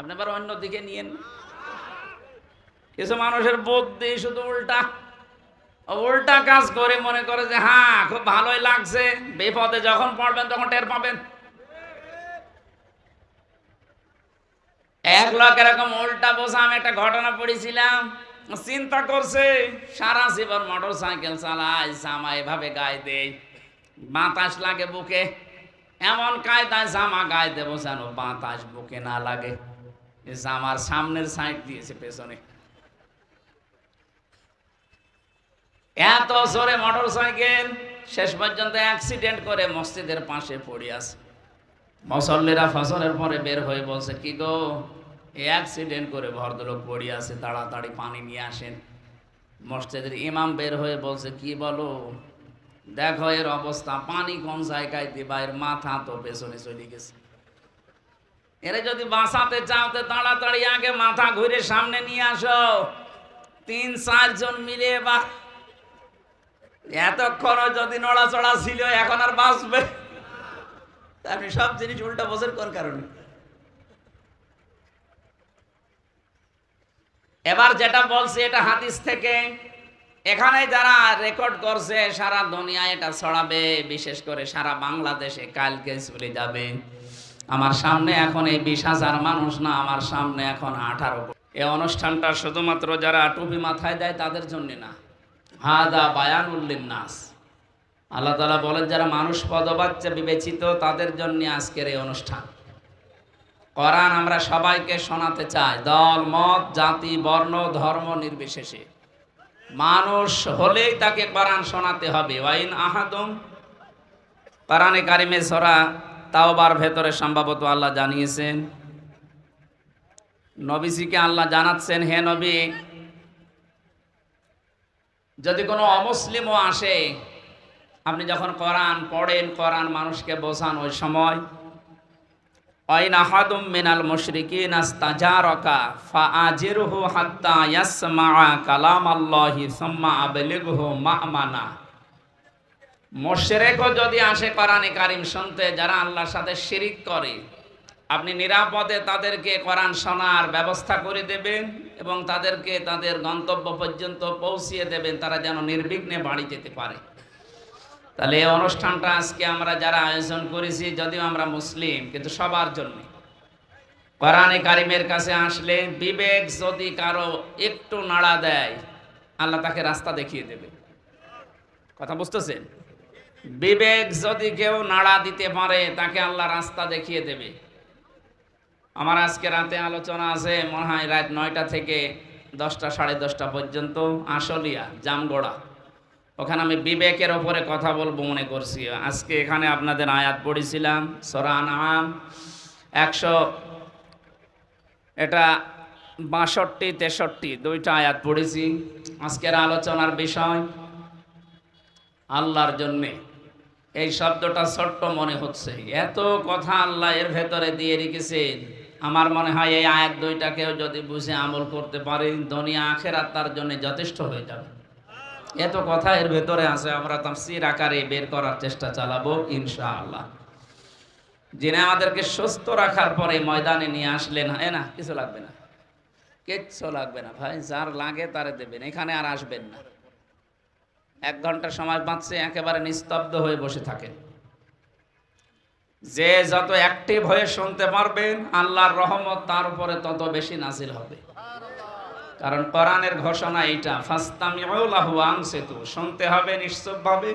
আপনি আবার অন্য দিকে নিয়েন। কিছু মানুষের বুদ্ধি শুধু উল্টা উল্টা কাজ করে, মনে করে যে হ্যাঁ খুব ভালোই লাগছে, বিপদে যখন পড়বেন তখন টের পাবেন। এক লোক এরকম উল্টা বোঝা, আমি একটা ঘটনা পড়েছিলাম, চিন্তা করছে সারা জীবন মোটর সাইকেল চালায়, জামা এভাবে গায়ে দেয়, বাতাস লাগে বুকে, এমন কায়দায় জামা গায়ে দেবো যেন বাতাস বুকে না লাগে। জামার সামনের সাইড দিয়েছে পেছনে, এত জোরে মোটর সাইকেল, শেষ পর্যন্ত অ্যাক্সিডেন্ট করে মসজিদের পাশে পড়ে আছে। মুসল্লিরা ফজরের পরে বের হয়ে বলছে, কি গো অ্যাক্সিডেন্ট করে ভদ্রলোক পড়ে আছে, তাড়াতাড়ি পানি নিয়ে আসেন। মসজিদের ইমাম বের হয়ে বলছে, কি বলো, দেখো এর অবস্থা, পানি কোন জায়গায় দিবা, এর মাথা তো পেছনে চলে গেছে। এরা যদি বাঁচাতে চাও তো তাড়াতাড়ি আগে মাথা ঘুরে সামনে নিয়ে আসো, ৩-৪ জন মিলে বা এতক্ষণ যদি নড়াচড়া ছিল এখন আর বাঁচবে? আপনি সব জিনিস উল্টা বোঝেন কোন কারণে? এবার যেটা বলছে এটা হাদিস থেকে, এখানে যারা রেকর্ড করছে সারা দুনিয়া এটা ছড়াবে, বিশেষ করে সারা বাংলাদেশে কালকে চলে যাবে। আমার সামনে এখন এই ২০,০০০ মানুষ না, আমার সামনে এখন ১৮। এই অনুষ্ঠানটা শুধুমাত্র যারা টুপি মাথায় দেয় তাদের জন্য না, হাদা বায়ানুল লিন্নাস। আল্লাহ তাআলা বলেন যারা মানুষ পদবাচ্চা বিবেচিত তাদের জন্য আজকের এই অনুষ্ঠান। কোরআন আমরা সবাইকে শোনাতে চাই, দল মত জাতি বর্ণ ধর্ম নির্বিশেষে, মানুষ হলেই তাকে কোরআন শোনাতে হবে। ওয়াইন আহাদুম, কোরআনে কারিমে সূরা তাওবার ভেতরে সম্ভবত আল্লাহ জানিয়েছেন, নবীজিকে আল্লাহ জানাচ্ছেন, হে নবী, যদি কোনো অমুসলিমও আসে, আপনি যখন কোরআন পড়েন, কোরআন মানুষকে বোঝান, ওই সময় ওয়াইন আহাদুম মিনাল মুশরিকিন ইস্তাজারাকা ফাআজিরহু হাত্তা ইয়াসমাআ কালামাল্লাহি সুম্মা আবলিগহু মা'মানা। মুশরিকও যদি আসে কোরআনে কারীম শুনতে, যারা আল্লাহর সাথে শিরিক করে, আপনি নিরাপদে তাদেরকে কোরআন শোনার ব্যবস্থা করে দেবেন এবং তাদেরকে তাদের গন্তব্য পর্যন্ত পৌঁছিয়ে দেবেন, তারা যেন নির্বিঘ্নে বাড়ি যেতে পারে। তাহলে এই অনুষ্ঠানটা আজকে আমরা যারা আয়োজন করেছি, যদিও আমরা মুসলিম, কিন্তু সবার জন্য। কোরআনে কারিমের কাছে আসলে বিবেক যদি কারো একটু নাড়া দেয়, আল্লাহ তাকে রাস্তা দেখিয়ে দেবে। কথা বুঝতেছেন? বিবেক যদি কেউ নাড়া দিতে পারে, তাকে আল্লাহ রাস্তা দেখিয়ে দেবে। আমার আজকে রাতে আলোচনা আছে, মনে হয় রাত ৯টা থেকে 10টা সাড়ে 10টা পর্যন্ত, আশুলিয়া জামগড়া। ওখানে আমি বিবেকের ওপরে কথা বলবো মনে করছি। আজকে এখানে আপনাদের আয়াত পড়েছিলাম সূরা আনআম 62-63 দুইটা আয়াত পড়েছি। আজকের আলোচনার বিষয় আল্লাহর জন্যে। এই শব্দটা ছোট্ট মনে হচ্ছে, এত কথা আল্লাহ এর ভেতরে দিয়ে রেখেছেন। আমার মনে হয় এই আয়াত দুইটাকেও যদি বুঝে আমল করতে পারে, দুনিয়া আখিরাত তার জন্য যথেষ্ট হয়ে যাবে। এত কথা এর ভেতরে আছে, আমরা তাফসীর আকারে বের করার চেষ্টা চালাবো ইনশাআল্লাহ। যিনি আমাদেরকে সুস্থ রাখার পরে ময়দানে নিয়ে আসলেন, না কিছু লাগবে না, কিচ্ছু লাগবে না ভাই, যার লাগে তারে দেবেন, এখানে আর আসবেন না। 1 ঘন্টা সময় বাঁচছে, একেবারে নিস্তব্ধ হয়ে বসে থাকেন। যে যত অ্যাক্টিভ হয়ে শুনতে পারবেন, আল্লাহর রহমত তার উপরে তত বেশি নাজিল হবে। কারণ কোরআনের ঘোষণা এইটা, ফাসতামিউ লাহু ওয়া আনসিতু, শুনতে হবে নিশ্চুপভাবে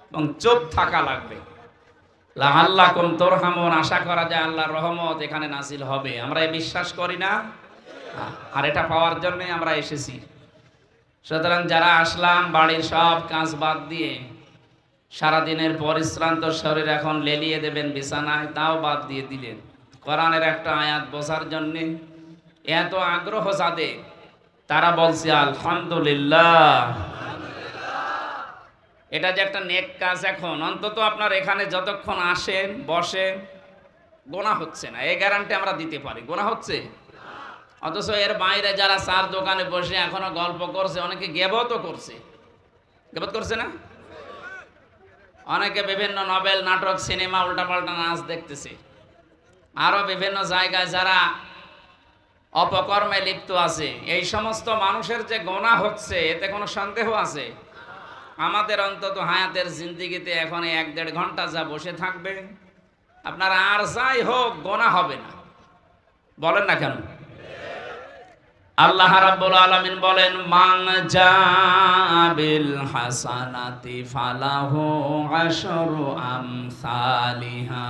এবং চুপ থাকা লাগবে। লাআল্লাকুম তুরহামুন, আশা করা যায় আল্লাহর রহমত এখানে নাজিল হবে। আমরা বিশ্বাস করি না, আর এটা পাওয়ার জন্যই আমরা এসেছি। সুতরাং যারা আসলাম, বাড়ির সব কাজ বাদ দিয়ে সারাদিনের পরিশ্রান্ত শরীর এখন লেলিয়ে দেবেন বিছানায়, তাও বাদ দিয়ে দিলেন কোরআনের একটা আয়াত বোঝার জন্যে। এত আগ্রহ যাদের, তারা বলছে আলহামদুলিল্লাহ। এটা যে একটা নেক কাজ, এখন অন্তত আপনার এখানে যতক্ষণ আসেন বসেন, গোনা হচ্ছে না, এই গ্যারান্টি আমরা দিতে পারি। গোনা হচ্ছে? অথচ এর বাইরে যারা চার দোকানে বসে এখনো গল্প করছে, অনেকে গেবতও করছে। গেবত করছে না? অনেকে বিভিন্ন নভেল, নাটক, সিনেমা, উল্টাপাল্টা নাচ দেখতেছে। আরো বিভিন্ন জায়গায় যারা অপকর্মে লিপ্ত আছে, এই সমস্ত মানুষের যে গোনাহ হচ্ছে এতে কোনো সন্দেহ আছে? আমাদের অন্তত হায়াতের জিন্দেগিতে এখন 1-1.5 ঘন্টা যা বসে থাকবে, আপনার আর যাই হোক গোনাহ হবে না, বলেন না কেন? আল্লাহ রাব্বুল আলামিন বলেন, মান জাবিল হাসানাতি ফালাহু আশরু আমসালিহা।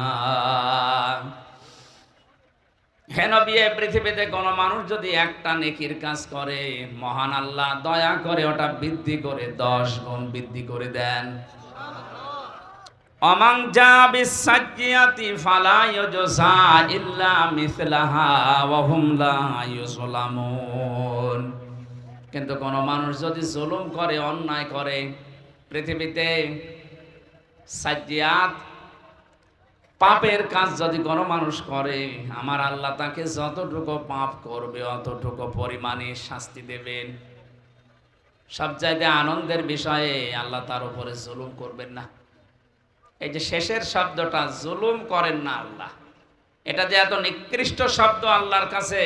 হে নবী, পৃথিবীতে কোন মানুষ যদি একটা নেকির কাজ করে, মহান আল্লাহ দয়া করে ওটা বৃদ্ধি করে 10 গুণ বৃদ্ধি করে দেন। অমান জাবিস সাজ্জিয়াতি ফালা ইউজা ইল্লা মিসলাহা ওয়া হুম লা ইউজলামুন। কিন্তু কোন মানুষ যদি জুলুম করে, অন্যায় করে, পৃথিবীতে সাজ্জিয়াত পাপের কাজ যদি কোন মানুষ করে, আমার আল্লাহ তাকে যতটুকু পাপ করবে অতটুকু পরিমাণে শাস্তি দেবেন। সব জায়গায় আনন্দের বিষয়ে আল্লাহ তার উপরে জুলুম করবেন না। এই যে শেষের শব্দটা, জুলুম করেন না আল্লাহ, এটা যে এত নিকৃষ্ট শব্দ আল্লাহর কাছে।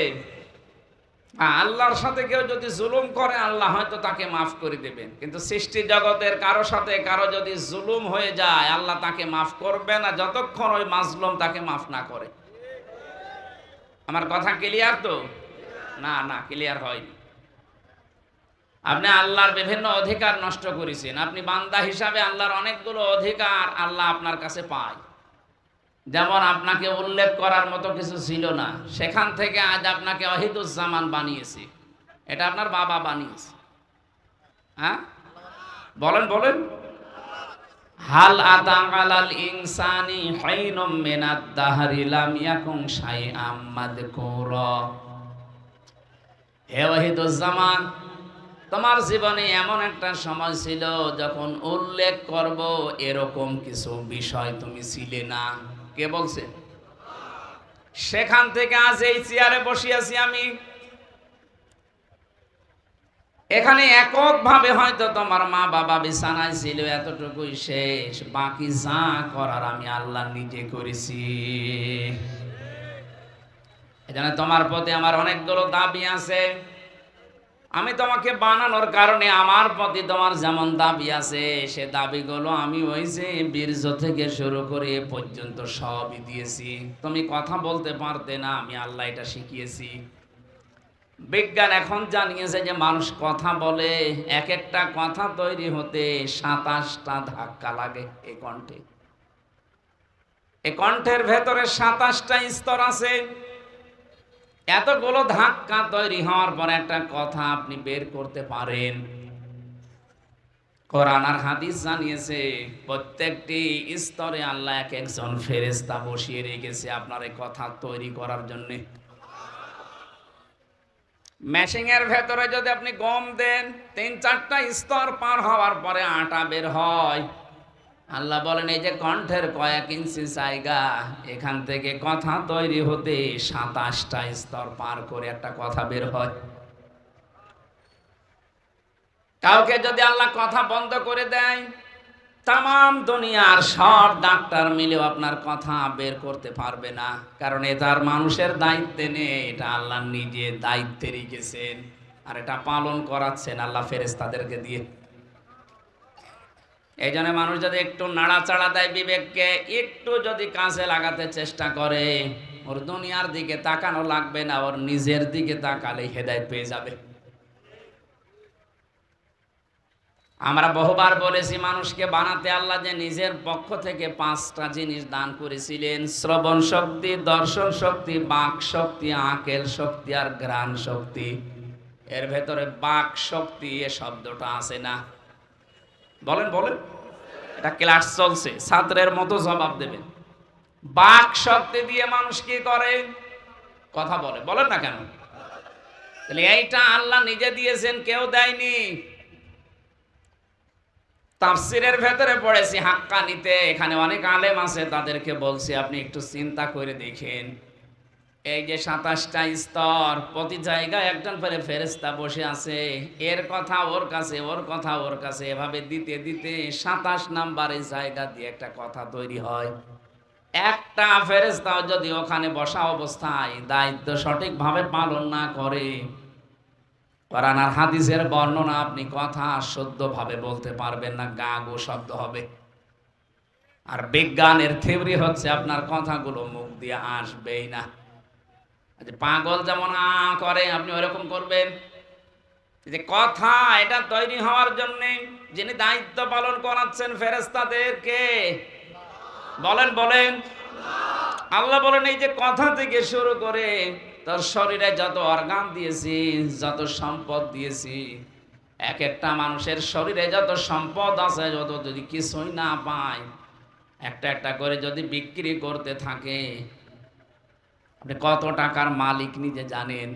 আল্লাহর সাথে কেউ যদি জুলুম করে, আল্লাহ হয়তো তাকে মাফ করে দেবেন, কিন্তু সৃষ্টি জগতের কারো সাথে কারো যদি জুলুম হয়ে যায়, আল্লাহ তাকে মাফ করবে না যতক্ষণ ওই মাজলুম তাকে মাফ না করে। আমার কথা ক্লিয়ার তো? না না, ক্লিয়ার হয়নি। আপনি আল্লাহর বিভিন্ন অধিকার নষ্ট করেছেন। আপনি বান্দা হিসাবে আল্লাহর অনেকগুলো অধিকার আল্লাহ আপনার কাছে পায়। যেমন আপনাকে উল্লেখ করার মতো কিছু ছিল না, সেখান থেকে আজ আপনাকে ওয়াহিদুজ্জামান বানিয়েছে। এটা আপনার বাবা বানিয়েছে। হ্যাঁ, বলেন বলেন। হাল আতা আলাল ইনসানি হাইনুম মিনাদ দাহরি লাম ইয়াকুন শাইআম মাযকুরা। হে ওয়াহিদুজ্জামান, তোমার জীবনে এমন একটা সময় ছিল যখন উল্লেখ করব এরকম কিছু বিষয় তুমি ছিলে না। কে বলছে? সেখান থেকে আজ এই চেয়ারে বসে আছি আমি। এখানে এককভাবে হয়তো তোমার মা বাবা বিছানায় ছিল, এতটুকুই শেষ। বাকি যা করার আমি আল্লাহ নিজে করেছি। এজন্য তোমার প্রতি আমার অনেকগুলো দাবি আছে। আমি তোমাকে বানানোর কারণে আমার প্রতি তোমার যেমন দাবি আছে, সে দাবিগুলো আমি ওই যে বীর্য থেকে শুরু করে এ পর্যন্ত সবই দিয়েছি। তুমি কথা বলতে পারতে না, আমি আল্লাহ এটা শিখিয়েছি। বিজ্ঞান এখন জানিয়েছে যে মানুষ কথা বলে, এক একটা কথা তৈরি হতে 27টা ধাক্কা লাগে। এই কণ্ঠে, এই কণ্ঠের ভেতরে 27টা স্তর আছে। এতগুলো ধাক্কা তৈরি হওয়ার পর একটা কথা আপনি বের করতে পারেন। কোরআন আর হাদিস জানিয়েছে প্রত্যেকটি স্তরে আল্লাহ এক একজন ফেরেশতা বসিয়ে রেখেছে আপনার এই কথা তৈরি করার জন্য। মেশিনের ভেতরে যদি আপনি গম দেন, 3-4টা স্তর পার হওয়ার পরে আটা বের হয়। আল্লাহ বলেন, এই যে কণ্ঠের কয়েক ইঞ্চি জায়গা, এখান থেকে কথা তৈরি হতে 27টা স্তর পার করে একটা কথা বের হয়। কাউকে যদি আল্লাহ কথা বন্ধ করে দেয়, তাম দুনিয়ার সব ডাক্তার মিলেও আপনার কথা বের করতে পারবে না, কারণ এটা আর মানুষের দায়িত্বে নেই, এটা আল্লাহ নিজে দায়িত্বে রেখেছেন, আর এটা পালন করাচ্ছেন আল্লাহ ফেরেশতাদেরকে দিয়ে। এই জন্য মানুষ যদি একটু নাড়াচাড়া দেয় বিবেককে, একটু যদি কাজে লাগাতে চেষ্টা করে, ওর দুনিয়ার দিকে তাকানো লাগবে না, ওর নিজের দিকে তাকালে হেদায়েত পেয়ে যাবে। আমরা বহুবার বলেছি, মানুষকে বানাতে আল্লাহ যে নিজের পক্ষ থেকে 5টা জিনিস দান করেছিলেন: শ্রবণ শক্তি, দর্শন শক্তি, বাক শক্তি, আকেল শক্তি আর ঘ্রাণ শক্তি। এর ভেতরে বাক শক্তি এ শব্দটা আছে না? বলেন বলেন। এটা ক্লাস চলছে, ছাত্রের মতো জবাব দেবেন। বাক শক্তি দিয়ে মানুষ কি করে? কথা বলে। বলেন না কেন? তাহলে এইটা আল্লাহ নিজে দিয়েছেন, কেউ দেয়নি। তাফসীরের ভেতরে পড়েছি হাক্কানিতে, এখানে অনেক আলেম আছে, তাদেরকে বলছি আপনি একটু চিন্তা করে দেখেন, এই যে 27টা স্তর, প্রতি জায়গায় একজন করে ফেরেশতা বসে আছে, এর কথা ওর কাছে, ওর কথা ওর কাছে, এভাবে দিতে দিতে 27 নাম্বারের জায়গা দিয়ে একটা কথা তৈরি হয়। একটা ফেরেশতাও যদি ওখানে বসা অবস্থায় দায়িত্ব সঠিকভাবে পালন না করে, কোরআন আর হাদিসের বর্ণনা আপনি কথা শুদ্ধভাবে বলতে পারবেন না, গা গো শব্দ হবে। আর বিজ্ঞানের থিওরি হচ্ছে আপনার কথাগুলো মুখ দিয়ে আসবেই না। পাগল যেমন আ করে আপনি ওরকম করবেন। যে কথা এটা তৈরি হওয়ার জন্য যিনি দায়িত্ব পালন করাচ্ছেন ফেরেশতাদেরকে, বলেন বলেন আল্লাহ বলেন এই যে কথা থেকে শুরু করে তোর শরীরে যত অর্গান দিয়েছি, যত সম্পদ দিয়েছি, এক একটা মানুষের শরীরে যত সম্পদ আছে, যত যদি কিছুই না পায়, একটা একটা করে যদি বিক্রি করতে থাকে, আপনি কত টাকার মালিক নিজে জানেন?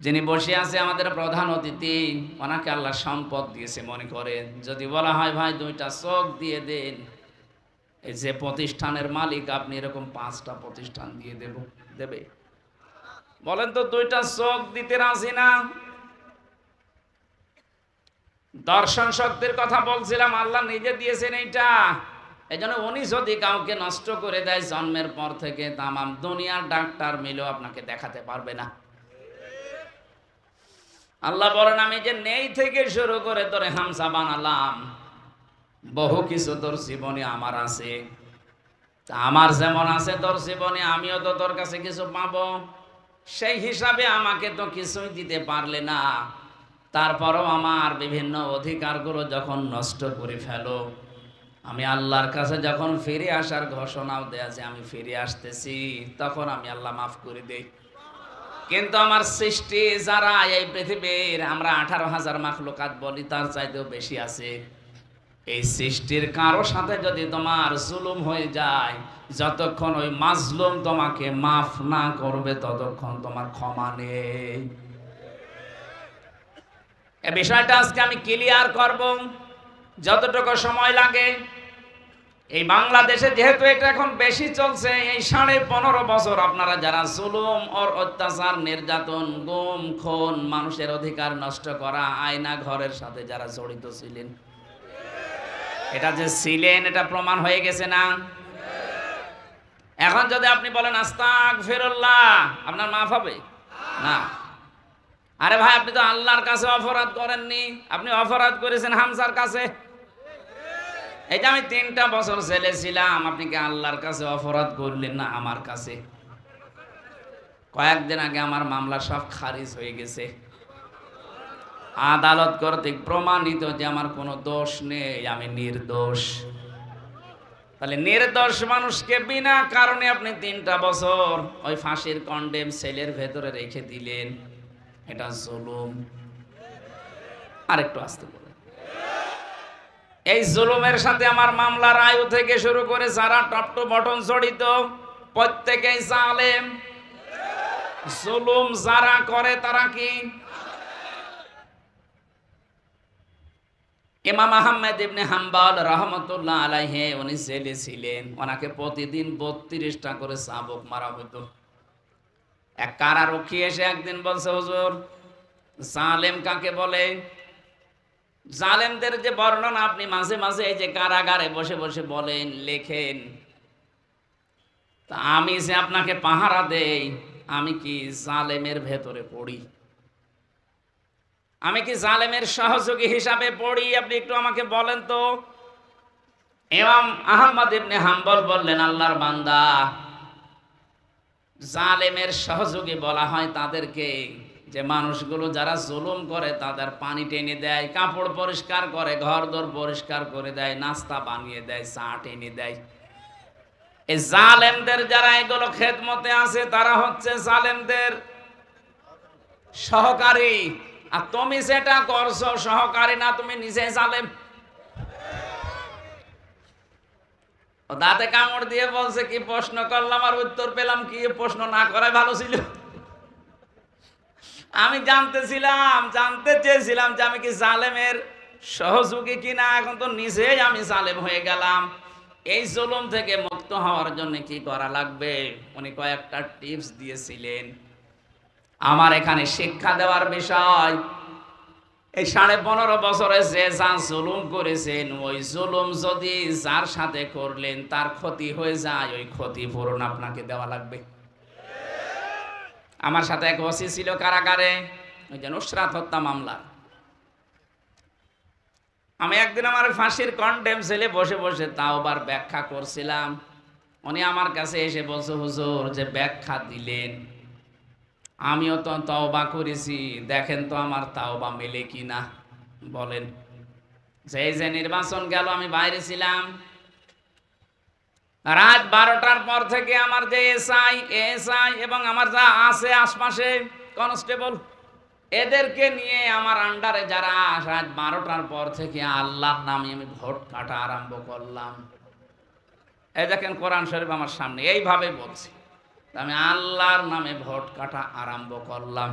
যিনি বসে আছে আমাদের প্রধান অতিথি, ওনাকে আল্লাহ সম্পদ দিয়েছে মনে করেন। যদি বলা হয় ভাই 2টা চোখ দিয়ে দেন, এই যে প্রতিষ্ঠানের মালিক আপনি, এরকম 5টা প্রতিষ্ঠান দিয়ে দেবে? বলেন তো 2টা চোখ দিতে রাজি না? দর্শন শক্তির কথা বলছিলাম, আল্লাহ নিজে দিয়েছেন এইটা। এই জন্য উনি যদি কাউকে নষ্ট করে দেয় জন্মের পর থেকে, তামাম দুনিয়ার ডাক্তার মিলেও আপনাকে দেখাতে পারবে না। আল্লাহ বলেন আমি যে নেই থেকে শুরু করে তোরে হামসা বানালাম, বহু কিছু তোর জীবনে আমার আছে। আমার যেমন আছে তোর জীবনে, আমিও তো তোর কাছে কিছু পাবো। সেই হিসাবে আমাকে তো কিছুই দিতে পারলে না, তারপরও আমার বিভিন্ন অধিকারগুলো যখন নষ্ট করে ফেলো, আমি আল্লাহর কাছে যখন ফিরে আসার ঘোষণাও দেয়া যে আমি ফিরে আসতেছি, তখন আমি আল্লাহ মাফ করে দেই। কিন্তু আমার সৃষ্টি যারা এই পৃথিবীর আমরা 18,000 মাখলুকাত বলি, তার চাইতেও বেশি আছে। এই সৃষ্টির কারো সাথে যদি তোমার জুলুম হয়ে যায়, যতক্ষণ ওই মাজলুম তোমাকে মাফ না করবে, ততক্ষণ তোমার ক্ষমা নেই। এই বিষয়টা আজকে আমি ক্লিয়ার করব যতটুকু সময় লাগে। এই বাংলাদেশে যেহেতু এটা এখন বেশি চলছে, এই 15.5 বছর আপনারা যারা জুলুম আর অত্যাচার, নির্যাতন, গুম খুন, মানুষের অধিকার নষ্ট করা, আয়না ঘরের সাথে যারা জড়িত ছিলেন, এটা যে ছিলেন এটা প্রমাণ হয়ে গেছে না? এখন যদি আপনি বলেন আস্তাগফিরুল্লাহ, আপনার মাফ হবে না? আরে ভাই, আপনি তো আল্লাহর কাছে অপরাধ করেননি, আপনি অপরাধ করেছেন হামজার কাছে। এই যে আমি 3টা বছর জেলে ছিলাম, আপনি কি আল্লাহর কাছে অপরাধ করলেন না আমার কাছে? কয়েকদিন আগে আমার মামলা সব খারিজ হয়ে গেছে, আদালত কর্তৃক প্রমাণিত যে আমার কোনো দোষ নেই, আমি নির্দোষ। তাহলে নির্দোষ মানুষকে বিনা কারণে আপনি 3টা বছর ওই ফাঁসির কন্ডেম সেলের ভেতরে রেখে দিলেন, এটা জুলুম। আরেকটু আসতে বলে, এই জুলুমের সাথে আমার মামলার আয়ু থেকে শুরু করে যারা টপ টু বটন জড়িত, প্রত্যেকেই জালেম। জুলুম যারা করে তারা কি? ইমাম আহমেদ ইবনে হাম্বল রাহমাতুল্লাহ আলাইহি উনি জেলে ছিলেন, ওনাকে প্রতিদিন 32টা করে চাবুক মারা হতো। এক কারারক্ষী এসে একদিন বলছে, হুজুর জালেম কাকে বলে? জালেমদের যে বর্ণনা আপনি মাঝে মাঝে এই যে কারাগারে বসে বসে বলেন, লেখেন, তা আমি যে আপনাকে পাহারা দেই, আমি কি জালেমের ভেতরে পড়ি? আমি কি জালেমের সহযোগী হিসাবে পড়ি? আপনি একটু আমাকে বলেন তো। ইমাম আহমদ ইবনে হাম্বল বললেন, আল্লাহর বান্দা, জালেমের সহযোগী বলা হয় তাদেরকে যে মানুষগুলো যারা জুলুম করে তাদের পানি টেনে দেয়, কাপড় পরিষ্কার করে, ঘরদোর পরিষ্কার করে দেয়, নাস্তা বানিয়ে দেয়, চা টেনে দেয়। এই জালেমদের যারা এগুলো খেদমতে আছে, তারা হচ্ছে জালেমদের সহকারী। আর তুমি সেটা করছো সহকারী না, তুমি নিজে জালেম। দাঁতে কামড় দিয়ে বলছে, কি প্রশ্ন করলাম আর উত্তর পেলাম কি? প্রশ্ন না করাই ভালো ছিল। আমি জানতে চেয়েছিলাম যে আমি কি জালেমের সহযোগী কিনা, এখন তো নিজেই আমি জালেম হয়ে গেলাম। এই জুলুম থেকে মুক্ত হওয়ার জন্য কি করা লাগবে? উনি কয়েকটা টিপস দিয়েছিলেন। আমার এখানে শিক্ষা দেওয়ার বিষয়, এই 15.5 বছরে যে যা জুলুম করেছেন, ওই জুলুম যদি যার সাথে করলেন তার ক্ষতি হয়ে যায়, ওই ক্ষতিপূরণ আপনাকে দেওয়া লাগবে। আমার সাথে এক ওসি ছিল কারাগারে, ওই যে নুসরাত হত্যা মামলা। আমি একদিন আমার ফাঁসির কন্ডেম ছেলে বসে বসে তাওবার ব্যাখ্যা করছিলাম। উনি আমার কাছে এসে বলছে, হুজুর যে ব্যাখ্যা দিলেন আমিও তো তওবা করেছি, দেখেন তো আমার তাওবা মেলে কিনা বলেন। যে নির্বাচন গেল আমি বাইরে ছিলাম, রাত 12টার পর থেকে আমার যে এসআই এবং আমার যা আছে আশপাশে কনস্টেবল, এদেরকে নিয়ে আমার আন্ডারে যারা রাত 12টার পর থেকে আল্লাহর নামে আমি ভোট কাটা আরম্ভ করলাম। এই দেখেন কোরআন শরীফ আমার সামনে, এইভাবে বলছি, আমি আল্লাহর নামে ভোট কাটা আরম্ভ করলাম।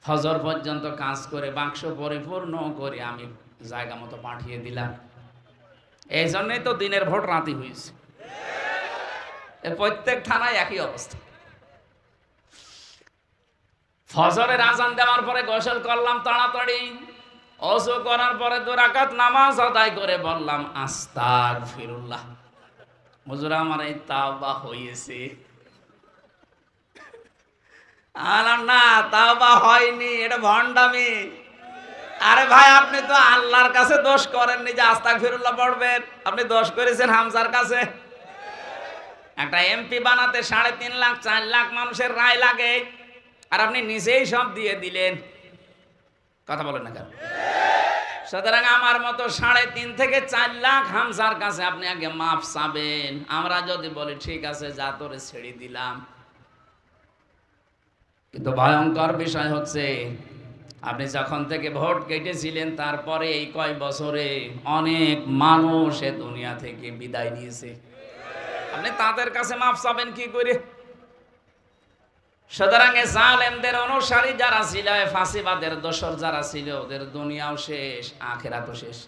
ফজর পর্যন্ত কাজ করে বাক্স পরিপূর্ণ করে আমি জায়গা মতো পাঠিয়ে দিলাম। এই জন্যই তো দিনের ভোট রাতি হয়েছে। প্রত্যেক থানায় একই অবস্থা। ফজরের আজান দেওয়ার পরে গোসল করলাম তাড়াতাড়ি, ওযু করার পরে 2 রাকাত নামাজ আদায় করে বললাম আস্তাগফিরুল্লাহ। হুজুর আমার এই তাওবা হয়েছে। আলাম না, তাওবা হয়নি, এটা ভণ্ডামি। আরে ভাই, আপনি তো আল্লাহর কাছে দোষ করেননি যে আস্তাগফিরুল্লাহ পড়বেন, আপনি দোষ করেছেন হামজার কাছে। একটা এমপি বানাতে 3.5 লাখ 4 লাখ মানুষের রায় লাগে, আর আপনি নিজেই সব দিয়ে দিলেন। কথা বলেন না কেন? সুতরাং আমার মতো 3.5 থেকে 4 লাখ হামজার কাছে আপনি আগে মাফ চাবেন। আমরা যদি বলি ঠিক আছে যা তোরে ছেড়ে দিলাম, কিন্তু ভয়ঙ্কর বিষয় হচ্ছে আপনি যখন থেকে ভোট কেটেছিলেন তারপরে এই কয় বছরে অনেক মানুষ এ দুনিয়া থেকে বিদায় নিয়েছে। আপনি তাদের কাছে মাফ চাবেন কি করে? সুতরাং জালেমদের অনুসারী যারা ছিল, ফাঁসিবাদের দোসর যারা ছিল, ওদের দুনিয়াও শেষ, আখিরাতও শেষ।